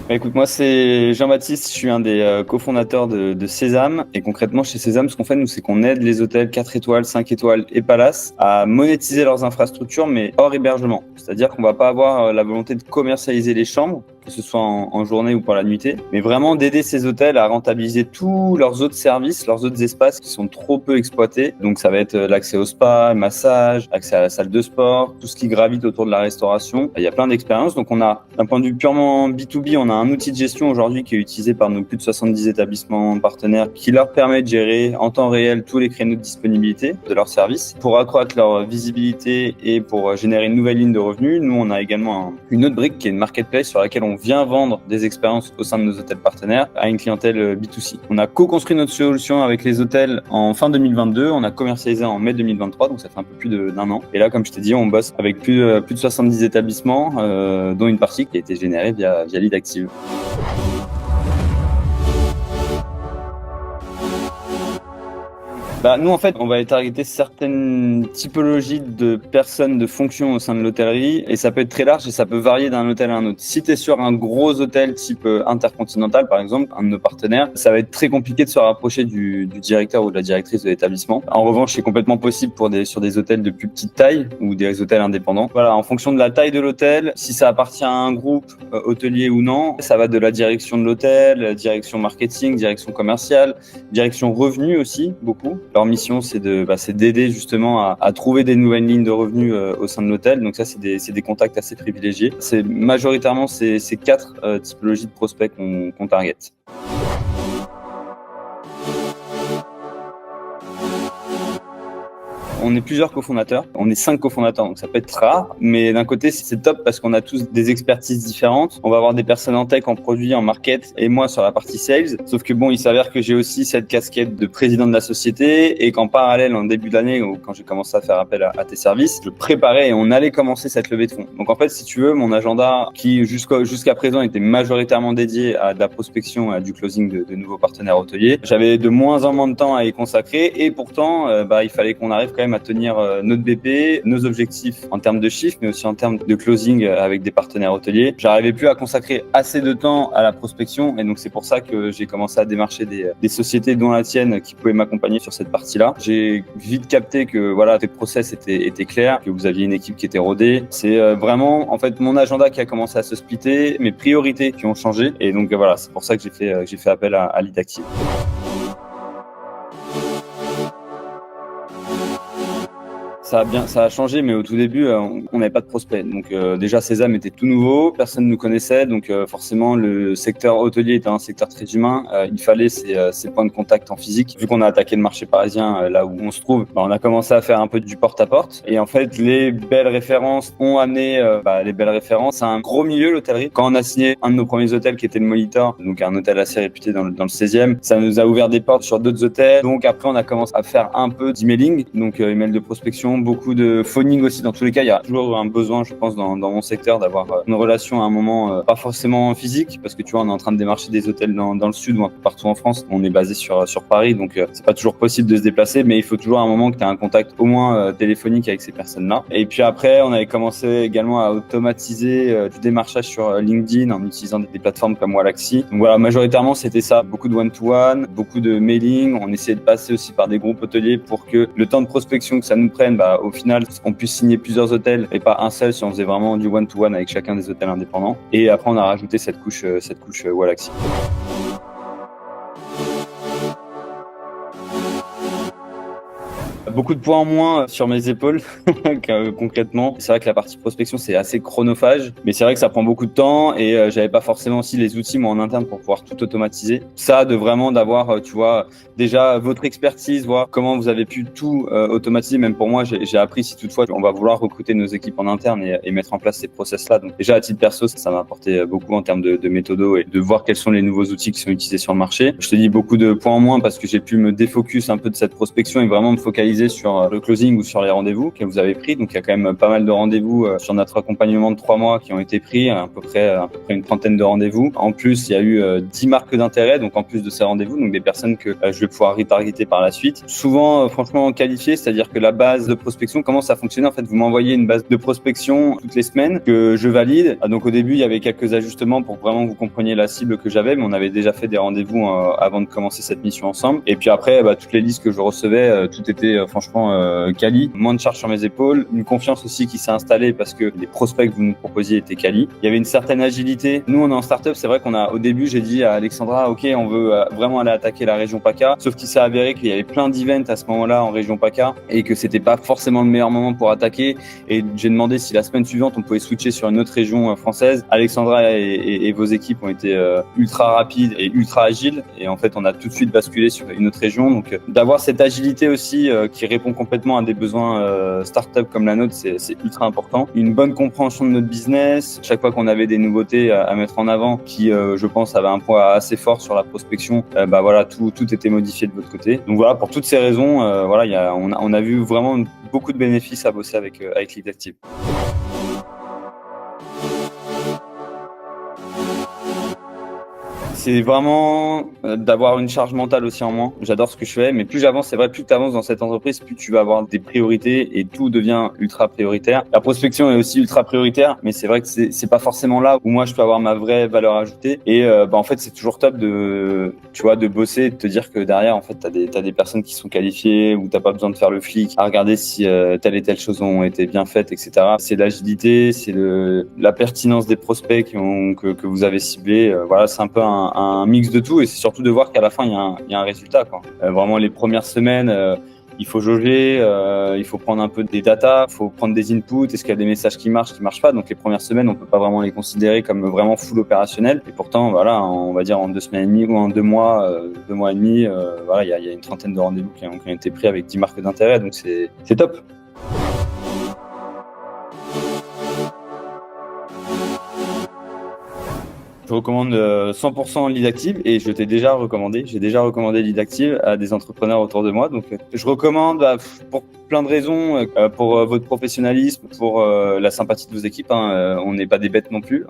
Bah, écoute, moi c'est Jean-Baptiste, je suis un des cofondateurs de Sésame. Et concrètement, chez Sésame, ce qu'on fait, nous, c'est qu'on aide les hôtels 4 étoiles, 5 étoiles et palaces à monétiser leurs infrastructures, mais hors hébergement. C'est-à-dire qu'on va pas avoir la volonté de commercialiser les chambres, que ce soit en journée ou pour la nuitée, mais vraiment d'aider ces hôtels à rentabiliser tous leurs autres services, leurs autres espaces qui sont trop peu exploités. Donc ça va être l'accès au spa, le massage, accès à la salle de sport, tout ce qui gravite autour de la restauration. Il y a plein d'expériences. Donc on a, d'un point de vue purement B2B, on a un outil de gestion aujourd'hui qui est utilisé par nos plus de 70 établissements partenaires qui leur permet de gérer en temps réel tous les créneaux de disponibilité de leurs services pour accroître leur visibilité et pour générer une nouvelle ligne de revenus. Nous, on a également une autre brique qui est une marketplace sur laquelle on vient vendre des expériences au sein de nos hôtels partenaires à une clientèle B2C. On a co-construit notre solution avec les hôtels en fin 2022, on a commercialisé en mai 2023, donc ça fait un peu plus d'un an. Et là, comme je t'ai dit, on bosse avec plus de 70 établissements, dont une partie qui a été générée via Lead Active. Nous, en fait, on va targeter certaines typologies de personnes, de fonctions au sein de l'hôtellerie, et ça peut être très large et ça peut varier d'un hôtel à un autre. Si tu es sur un gros hôtel type Intercontinental, par exemple, un de nos partenaires, ça va être très compliqué de se rapprocher du directeur ou de la directrice de l'établissement. En revanche, c'est complètement possible sur des hôtels de plus petite taille ou des hôtels indépendants. Voilà, en fonction de la taille de l'hôtel, si ça appartient à un groupe hôtelier ou non, ça va de la direction de l'hôtel, direction marketing, direction commerciale, direction revenu aussi, beaucoup. Leur mission, c'est d'aider justement à trouver des nouvelles lignes de revenus au sein de l'hôtel. Donc ça, c'est des contacts assez privilégiés. C'est majoritairement ces 4 typologies de prospects qu'on target. On est plusieurs cofondateurs, on est 5 cofondateurs, donc ça peut être rare, mais d'un côté c'est top parce qu'on a tous des expertises différentes. On va avoir des personnes en tech, en produit, en market et moi sur la partie sales. Sauf que bon, il s'avère que j'ai aussi cette casquette de président de la société et qu'en parallèle, en début d'année, quand j'ai commencé à faire appel à tes services, je préparais et on allait commencer cette levée de fonds. Donc en fait, si tu veux, mon agenda qui jusqu'à présent était majoritairement dédié à de la prospection, à du closing de nouveaux partenaires hôteliers, j'avais de moins en moins de temps à y consacrer et pourtant, il fallait qu'on arrive quand même à tenir notre BP, nos objectifs en termes de chiffres, mais aussi en termes de closing avec des partenaires hôteliers. J'arrivais plus à consacrer assez de temps à la prospection et donc c'est pour ça que j'ai commencé à démarcher des sociétés dont la tienne qui pouvaient m'accompagner sur cette partie-là. J'ai vite capté que voilà, tes process étaient clairs, que vous aviez une équipe qui était rodée. C'est vraiment en fait mon agenda qui a commencé à se splitter, mes priorités qui ont changé et donc voilà, c'est pour ça que j'ai fait appel à Lead Active. Ça a changé, mais au tout début, on n'avait pas de prospects. Donc déjà, Sésame était tout nouveau, personne ne nous connaissait, donc forcément, le secteur hôtelier était un secteur très humain. Il fallait ces points de contact en physique. Vu qu'on a attaqué le marché parisien, là où on se trouve, on a commencé à faire un peu du porte-à-porte. Et en fait, les belles références ont amené les belles références. C'est un gros milieu, l'hôtellerie. Quand on a signé un de nos premiers hôtels, qui était le Molitor, donc un hôtel assez réputé dans le 16e, ça nous a ouvert des portes sur d'autres hôtels. Donc après, on a commencé à faire un peu d'emailing, donc email de prospection, beaucoup de phoning aussi. Dans tous les cas, il y a toujours un besoin, je pense, dans mon secteur d'avoir une relation à un moment, pas forcément physique, parce que tu vois, on est en train de démarcher des hôtels dans le sud ou un peu partout en France. On est basé sur Paris, donc c'est pas toujours possible de se déplacer, mais il faut toujours à un moment que tu aies un contact au moins téléphonique avec ces personnes-là. Et puis après, on avait commencé également à automatiser du démarchage sur LinkedIn en utilisant des plateformes comme Walaxy. Donc voilà, majoritairement, c'était ça. Beaucoup de one-to-one, beaucoup de mailing. On essayait de passer aussi par des groupes hôteliers pour que le temps de prospection que ça nous prenne, au final, on puisse signer plusieurs hôtels et pas un seul si on faisait vraiment du one-to-one avec chacun des hôtels indépendants. Et après, on a rajouté cette couche Walaxy. Beaucoup de poids en moins sur mes épaules, concrètement. C'est vrai que la partie prospection, c'est assez chronophage, mais c'est vrai que ça prend beaucoup de temps et j'avais pas forcément aussi les outils, moi, en interne pour pouvoir tout automatiser. Ça, d'avoir, tu vois, déjà votre expertise, voir comment vous avez pu tout automatiser. Même pour moi, j'ai appris si toutefois on va vouloir recruter nos équipes en interne et mettre en place ces process-là. Donc déjà, à titre perso, ça m'a apporté beaucoup en termes de méthodo et de voir quels sont les nouveaux outils qui sont utilisés sur le marché. Je te dis beaucoup de points en moins parce que j'ai pu me défocus un peu de cette prospection et vraiment me focaliser évaluer sur le closing ou sur les rendez-vous que vous avez pris. Donc il y a quand même pas mal de rendez-vous sur notre accompagnement de 3 mois qui ont été pris, à peu près une trentaine de rendez-vous. En plus, il y a eu 10 marques d'intérêt, donc en plus de ces rendez-vous, donc des personnes que je vais pouvoir retargeter par la suite. Souvent, franchement, qualifiées, c'est-à-dire que la base de prospection, comment ça fonctionne? En fait, vous m'envoyez une base de prospection toutes les semaines que je valide. Donc au début, il y avait quelques ajustements pour vraiment que vous compreniez la cible que j'avais, mais on avait déjà fait des rendez-vous avant de commencer cette mission ensemble. Et puis après, toutes les listes que je recevais, tout était franchement quali. Moins de charge sur mes épaules, une confiance aussi qui s'est installée parce que les prospects que vous nous proposiez étaient quali. Il y avait une certaine agilité. Nous, on est en startup, c'est vrai au début, j'ai dit à Alexandra, ok, on veut vraiment aller attaquer la région PACA, sauf qu'il s'est avéré qu'il y avait plein d'events à ce moment-là en région PACA et que c'était pas forcément le meilleur moment pour attaquer. Et j'ai demandé si la semaine suivante on pouvait switcher sur une autre région française. Alexandra et vos équipes ont été ultra rapides et ultra agiles, et en fait on a tout de suite basculé sur une autre région. Donc d'avoir cette agilité aussi qui répond complètement à des besoins startup comme la nôtre, c'est ultra important. Une bonne compréhension de notre business. Chaque fois qu'on avait des nouveautés à mettre en avant, qui je pense avait un poids assez fort sur la prospection, voilà, tout était modifié de votre côté. Donc voilà, pour toutes ces raisons, voilà, on a vu vraiment beaucoup de bénéfices à bosser avec Lead Active. C'est vraiment d'avoir une charge mentale aussi en moins. J'adore ce que je fais, mais plus j'avance, c'est vrai, plus tu avances dans cette entreprise, plus tu vas avoir des priorités et tout devient ultra prioritaire. La prospection est aussi ultra prioritaire, mais c'est vrai que c'est pas forcément là où moi je peux avoir ma vraie valeur ajoutée. Et en fait, c'est toujours top de bosser et de te dire que derrière, en fait, t'as des personnes qui sont qualifiées, où t'as pas besoin de faire le flic à regarder si telle et telle chose ont été bien faites, etc. C'est l'agilité, c'est la pertinence des prospects que vous avez ciblés. Voilà, c'est un peu un mix de tout, et c'est surtout de voir qu'à la fin il y a un résultat, quoi. Vraiment les premières semaines, il faut jauger, il faut prendre un peu des data, il faut prendre des inputs, est-ce qu'il y a des messages qui marchent pas. Donc les premières semaines on peut pas vraiment les considérer comme vraiment full opérationnel, et pourtant voilà, on va dire en 2 semaines et demie ou en 2 mois, 2 mois et demi, voilà, il y a une trentaine de rendez-vous qui ont été pris avec 10 marques d'intérêt, donc c'est top. Je recommande 100% Lead Active, et j'ai déjà recommandé Lead Active à des entrepreneurs autour de moi. Donc je recommande pour plein de raisons, pour votre professionnalisme, pour la sympathie de vos équipes. On n'est pas des bêtes non plus,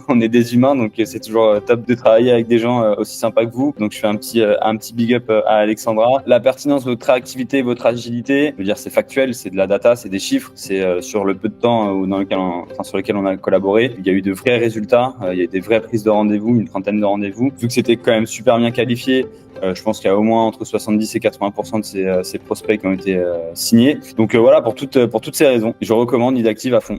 on est des humains, donc c'est toujours top de travailler avec des gens aussi sympas que vous. Donc je fais un petit big up à Alexandra. La pertinence de votre réactivité, votre agilité, je veux dire, c'est factuel, c'est de la data, c'est des chiffres, c'est sur le peu de temps sur lequel on a collaboré, il y a eu de vrais résultats, il y a eu des vraies prises de rendez-vous, une trentaine de rendez-vous. Vu que c'était quand même super bien qualifié, je pense qu'il y a au moins entre 70 et 80% de ces prospects qui ont été signés. Donc voilà, pour toutes ces raisons, je recommande Lead Active à fond.